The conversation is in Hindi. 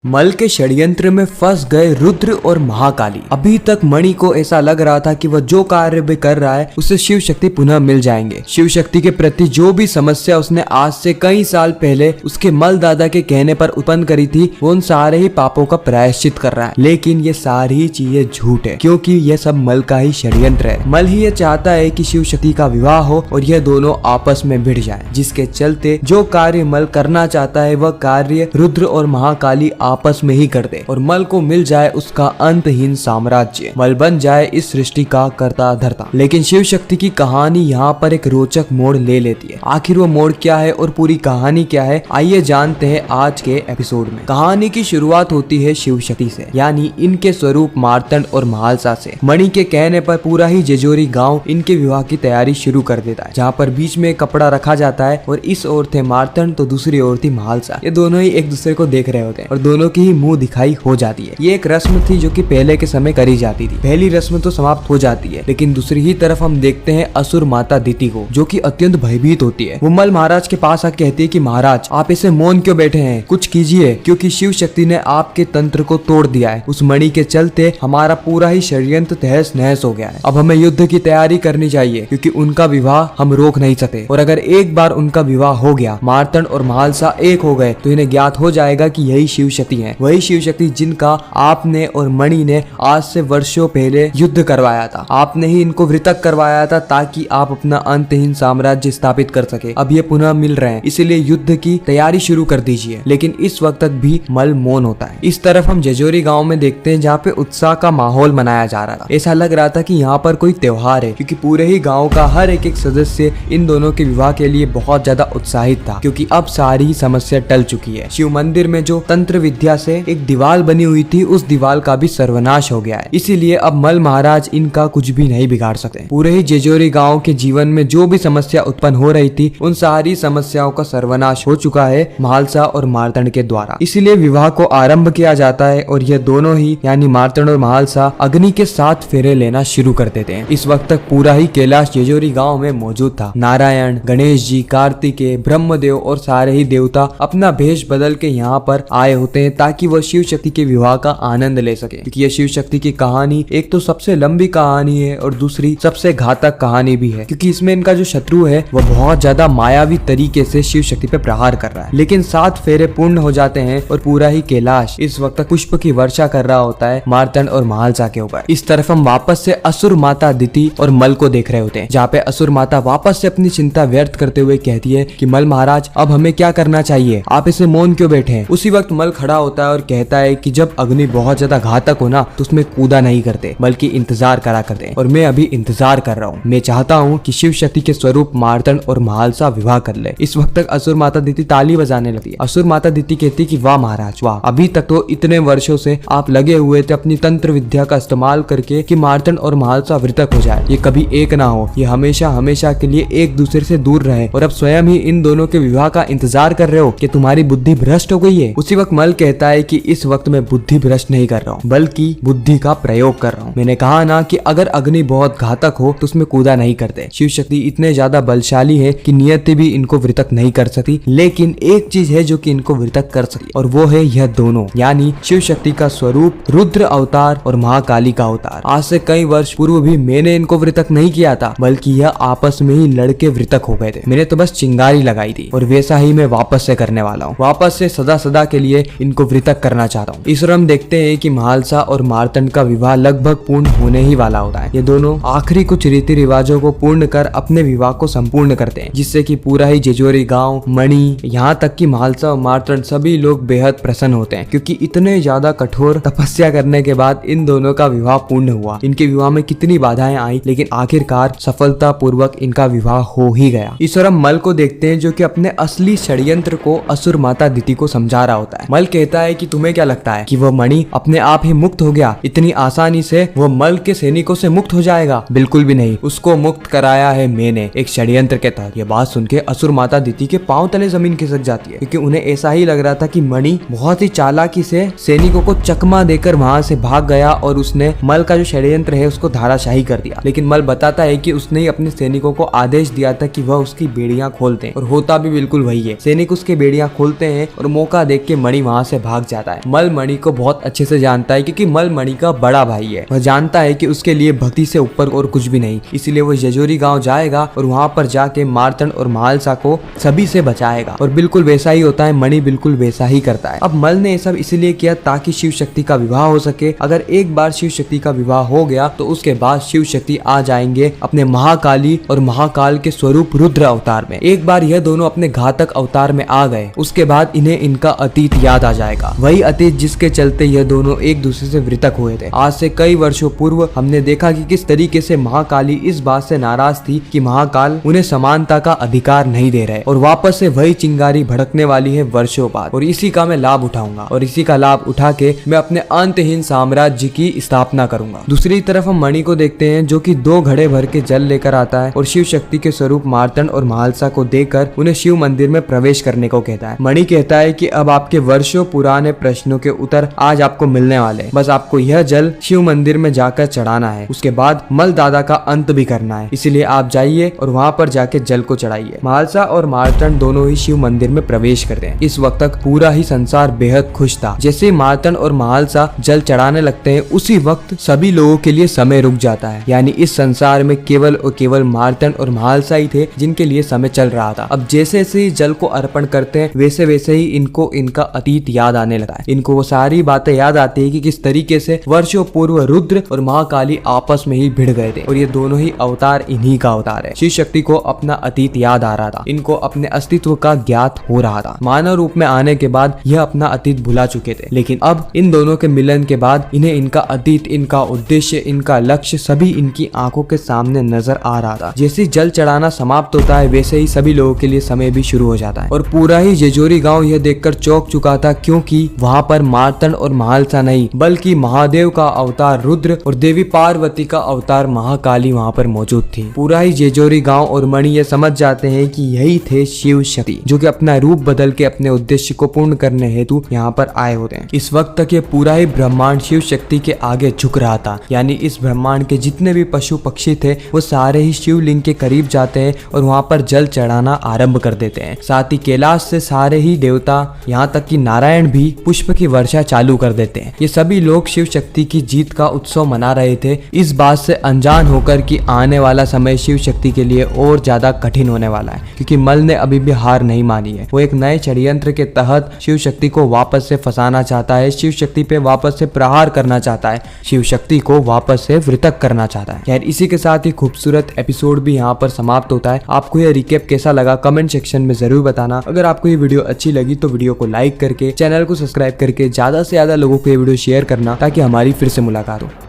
मल के षड्यंत्र में फंस गए रुद्र और महाकाली। अभी तक मणि को ऐसा लग रहा था कि वह जो कार्य भी कर रहा है उसे शिव शक्ति पुनः मिल जाएंगे। शिव शक्ति के प्रति जो भी समस्या उसने आज से कई साल पहले उसके मल दादा के कहने पर उत्पन्न करी थी, वो उन सारे ही पापों का प्रायश्चित कर रहा है। लेकिन ये सारी चीजें झूठ है, क्योंकि ये सब मल का ही षड्यंत्र है। मल ही ये चाहता है कि शिव शक्ति का विवाह हो और यह दोनों आपस में भिड़ जाएं, जिसके चलते जो कार्य मल करना चाहता है वह कार्य रुद्र और महाकाली आपस में ही कर दे और मल को मिल जाए उसका अंतहीन साम्राज्य। मल बन जाए इस सृष्टि का कर्ता धर्ता। लेकिन शिव शक्ति की कहानी यहाँ पर एक रोचक मोड़ ले लेती है। आखिर वो मोड़ क्या है और पूरी कहानी क्या है, आइए जानते हैं आज के एपिसोड में। कहानी की शुरुआत होती है शिव शक्ति से, यानी इनके स्वरूप मार्तंड और महालसा से। मणि के कहने पर पूरा ही जेजोरी गाँव इनके विवाह की तैयारी शुरू कर देता है, जहाँ पर बीच में कपड़ा रखा जाता है और इस ओर थे मार्तंड तो दूसरी ओर थी महालसा। ये दोनों ही एक दूसरे को देख रहे होते हैं और दोनों की मुंह दिखाई हो जाती है। ये एक रस्म थी जो कि पहले के समय करी जाती थी। पहली रस्म तो समाप्त हो जाती है, लेकिन दूसरी ही तरफ हम देखते हैं असुर माता दिति को, जो कि अत्यंत भयभीत होती है। वो मल महाराज के पास आके कहती है कि महाराज आप ऐसे मौन क्यों बैठे हैं, कुछ कीजिए, क्योंकि शिव शक्ति ने आपके तंत्र को तोड़ दिया है। उस मणि के चलते हमारा पूरा ही षड्यंत्र तहस नहस हो गया है। अब हमें युद्ध की तैयारी करनी चाहिए, क्योंकि उनका विवाह हम रोक नहीं सकते। और अगर एक बार उनका विवाह हो गया, मार्तंड और महालसा एक हो गए, तो इन्हें ज्ञात हो जाएगा कि यही शिव शक्ति है, वही शिव शक्ति जिनका आपने और मणि ने आज से वर्षों पहले युद्ध करवाया था। आपने ही इनको वृतक करवाया था ताकि आप अपना अंतहीन साम्राज्य स्थापित कर सके। अब ये पुनः मिल रहे हैं, इसलिए युद्ध की तैयारी शुरू कर दीजिए। लेकिन इस वक्त तक भी मल मौन होता है। इस तरफ हम जेजोरी गांव में देखते हैं, जहाँ पे उत्साह का माहौल मनाया जा रहा था। ऐसा लग रहा था कि यहाँ पर कोई त्योहार है, क्योंकि पूरे ही गाँव का हर एक सदस्य इन दोनों के विवाह के लिए बहुत ज्यादा उत्साहित था, क्योंकि अब सारी समस्या टल चुकी है। शिव मंदिर में जो तंत्र विद्या से एक दीवार बनी हुई थी, उस दीवार का भी सर्वनाश हो गया है। इसीलिए अब मल महाराज इनका कुछ भी नहीं बिगाड़ सकते। पूरे ही जेजोरी गांव के जीवन में जो भी समस्या उत्पन्न हो रही थी, उन सारी समस्याओं का सर्वनाश हो चुका है महालसा और मार्तंड के द्वारा। इसीलिए विवाह को आरंभ किया जाता है और ये दोनों ही यानी मार्तंड और महालसा अग्नि के 7 फेरे लेना शुरू कर देते हैं। इस वक्त तक पूरा ही कैलाश जेजोरी गाँव में मौजूद था। नारायण, गणेश जी, कार्तिकेय, ब्रह्मदेव और सारे ही देवता अपना भेष बदल के यहाँ पर आए होते हैं, ताकि वह शिव शक्ति के विवाह का आनंद ले सके। क्योंकि यह शिव शक्ति की कहानी एक तो सबसे लंबी कहानी है और दूसरी सबसे घातक कहानी भी है, क्योंकि इसमें इनका जो शत्रु है वह बहुत ज्यादा मायावी तरीके से शिव शक्ति पे प्रहार कर रहा है। लेकिन 7 फेरे पूर्ण हो जाते हैं और पूरा ही कैलाश इस वक्त पुष्प की वर्षा कर रहा होता है मार्तंड और महालसा के ऊपर। इस तरफ हम वापस से असुर माता दिति और मल को देख रहे होते हैं, जहाँ पे असुर माता वापस से अपनी चिंता व्यर्थ करते हुए कहती है कि मल महाराज अब हमें क्या करना चाहिए, आप इसे मौन क्यों बैठे हैं। उसी वक्त मल खड़ा होता है और कहता है कि जब अग्नि बहुत ज्यादा घातक हो ना, तो उसमें कूदा नहीं करते बल्कि इंतजार करा करते हैं। और मैं अभी इंतजार कर रहा हूँ। मैं चाहता हूँ कि शिव शक्ति के स्वरूप मार्तंड और महालसा विवाह कर ले। इस वक्त तक असुर माता दिति ताली बजाने लगती है। असुर माता दिति कहती कि वाह महाराज वाह, अभी तक तो इतने वर्षों से आप लगे हुए थे अपनी तंत्र विद्या का इस्तेमाल करके कि मार्तंड और महालसा वृतक हो जाए, ये कभी एक ना हो, ये हमेशा हमेशा के लिए एक दूसरे से दूर रहे, और अब स्वयं ही इन दोनों के विवाह का इंतजार कर रहे हो कि तुम्हारी बुद्धि भ्रष्ट हो गई है। उसी वक्त मल कहता है कि इस वक्त मैं बुद्धि भ्रष्ट नहीं कर रहा हूँ, बल्कि बुद्धि का प्रयोग कर रहा हूँ। मैंने कहा ना कि अगर अग्नि बहुत घातक हो तो उसमें कूदा नहीं करते। शिव शक्ति इतने ज्यादा बलशाली है कि नियति भी इनको वृतक नहीं कर सकती, लेकिन एक चीज है जो कि इनको वृतक कर सकती, और वो है यह दोनों, यानी शिव शक्ति का स्वरूप रुद्र अवतार और महाकाली का अवतार। आज से कई वर्ष पूर्व भी मैंने इनको वृतक नहीं किया था, बल्कि यह आपस में ही लड़के वृतक हो गए थे। मैंने तो बस चिंगारी लगाई थी, और वैसा ही मैं वापस से करने वाला हूँ। वापस से सदा सदा के लिए इनको वृतक करना चाहता हूँ। इस हम देखते हैं कि महालसा और मार्तंड का विवाह लगभग पूर्ण होने ही वाला होता है। ये दोनों आखिरी कुछ रीति रिवाजों को पूर्ण कर अपने विवाह को संपूर्ण करते हैं, जिससे कि पूरा ही जेजोरी गांव, मणि, यहाँ तक कि महालसा और मार्तंड सभी लोग बेहद प्रसन्न होते हैं, क्योंकि इतने ज्यादा कठोर तपस्या करने के बाद इन दोनों का विवाह पूर्ण हुआ। इनके विवाह में कितनी बाधाएं आई, लेकिन आखिरकार सफलता पूर्वक इनका विवाह हो ही गया। इस और हम मल को देखते हैं, जो कि अपने असली षड्यंत्र को असुर माता दिति को समझा रहा होता है। मल कहता है कि तुम्हें क्या लगता है कि वह मणि अपने आप ही मुक्त हो गया, इतनी आसानी से वह मल के सैनिकों से मुक्त हो जाएगा? बिल्कुल भी नहीं, उसको मुक्त कराया है मैंने एक षड्यंत्र के तहत। ये बात सुन के असुर माता दिति के पांव तले जमीन खिसक जाती है, क्योंकि उन्हें ऐसा ही लग रहा था कि मणि बहुत ही चालाकी से सैनिकों को चकमा देकर वहां से भाग गया और उसने मल का जो षड्यंत्र है उसको धाराशाही कर दिया। लेकिन मल बताता है कि उसने ही अपने सैनिकों को आदेश दिया था कि वह उसकी बेड़ियां खोलते हैं, और होता भी बिल्कुल वही है। सैनिक उसके बेड़ियां खोलते हैं और मौका देख के मणि वहां से भाग जाता है। मल मणि को बहुत अच्छे से जानता है क्योंकि मल मणि का बड़ा भाई है। वह जानता है कि उसके लिए भक्ति से ऊपर और कुछ भी नहीं, इसलिए वो यजोरी गांव जाएगा और वहां पर जाके मार्तंड और महालसा को सभी से बचाएगा। और बिल्कुल वैसा ही होता है, मणि बिल्कुल वैसा ही करता है। अब मल ने ये सब इसलिए किया ताकि शिव शक्ति का विवाह हो सके। अगर एक बार शिव शक्ति का विवाह हो गया तो उसके बाद शिव शक्ति आ जाएंगे अपने महाकाली और महाकाल के स्वरूप रुद्र अवतार में। एक बार यह दोनों अपने घातक अवतार में आ गए, उसके बाद इन्हें इनका अतीत याद आ जाएगा, वही अतीत जिसके चलते यह दोनों एक दूसरे से मृतक हुए थे। आज से कई वर्षों पूर्व हमने देखा कि किस तरीके से महाकाली इस बात से नाराज थी कि महाकाल उन्हें समानता का अधिकार नहीं दे रहे और वापस से वही चिंगारी भड़कने वाली है वर्षों बाद। और इसी का मैं लाभ उठाऊंगा और इसी का लाभ उठा के मैं अपने अंतहीन साम्राज्य की स्थापना करूंगा। दूसरी तरफ हम मणि को देखते हैं जो कि 2 घड़े भर के जल लेकर आता है और शिव शक्ति के स्वरूप मार्तंड और महालसा को देकर उन्हें शिव मंदिर में प्रवेश करने को कहता है। मणि कहता है कि अब आपके वर्षों पुराने प्रश्नों के उत्तर आज आपको मिलने वाले हैं, बस आपको यह जल शिव मंदिर में जाकर चढ़ाना है, उसके बाद मल दादा का अंत भी करना है, इसलिए आप जाइए और वहाँ पर जाके जल को चढ़ाइए। महालसा और मार्तंड दोनों ही शिव मंदिर में प्रवेश करते हैं। इस वक्त तक पूरा ही संसार बेहद खुश था। जैसे मार्तंड और महालसा जल चढ़ाने लगते हैं उसी वक्त सभी लोगों के लिए समय रुक जाता है, यानी इस संसार में केवल और केवल मार्तंड और महालसा ही थे जिनके लिए समय चल रहा था। अब जैसे जैसे जल को अर्पण करते हैं वैसे वैसे ही इनको इनका अतीत याद आने लगा है। इनको वो सारी बातें याद आती है कि किस तरीके से वर्षों पूर्व रुद्र और महाकाली आपस में ही भिड़ गए थे और ये दोनों ही अवतार इन्हीं का अवतार है। शिव शक्ति को अपना अतीत याद आ रहा था, इनको अपने अस्तित्व का ज्ञात हो रहा था। मानव रूप में आने के बाद यह अपना अतीत भुला चुके थे, लेकिन अब इन दोनों के मिलन के बाद इन्हें इनका अतीत, इनका उद्देश्य, इनका लक्ष्य सभी इनकी आंखों के सामने नजर आ रहा था। जैसे जल चढ़ाना समाप्त होता है वैसे ही सभी लोगों के लिए समय भी शुरू हो जाता है और पूरा ही जेजोरी गांव यह देखकर चौंक चुका था, क्योंकि वहां पर मार्तंड और महालसा नहीं बल्कि महादेव का अवतार रुद्र और देवी पार्वती का अवतार महाकाली वहां पर मौजूद थी। पूरा ही जेजोरी गांव और मणि ये समझ जाते हैं कि यही थे शिव शक्ति जो कि अपना रूप बदल के अपने उद्देश्य को पूर्ण करने हेतु यहाँ पर आए होते हैं। इस वक्त तक ये पूरा ही ब्रह्मांड शिव शक्ति के आगे झुक रहा था, यानी इस ब्रह्मांड के जितने भी पशु पक्षी थे वो सारे ही शिवलिंग के करीब जाते हैं और वहाँ पर जल चढ़ाना आरंभ कर देते हैं। साथ ही कैलाश से सारे ही देवता यहाँ तक कि नारायण भी पुष्प की वर्षा चालू कर देते हैं। ये सभी लोग शिव शक्ति की जीत का उत्सव मना रहे थे, इस बात से अनजान होकर कि आने वाला समय शिव शक्ति के लिए और ज्यादा कठिन होने वाला है, क्योंकि मल ने अभी भी हार नहीं मानी है। वो एक नए षड्यंत्र के तहत शिव शक्ति को वापस से फंसाना चाहता है, शिव शक्ति पे वापस से प्रहार करना चाहता है, शिव शक्ति को वापस से मृतक करना चाहता है। खैर इसी के साथ ही खूबसूरत एपिसोड भी यहाँ पर समाप्त होता है। आपको यह रिकैप कैसा लगा कमेंट सेक्शन में जरूर बताना। अगर आपको ये वीडियो अच्छी लगी तो वीडियो को लाइक करके चैनल को सब्सक्राइब करके ज्यादा से ज्यादा लोगों को ये वीडियो शेयर करना ताकि हमारी फिर से मुलाकात हो।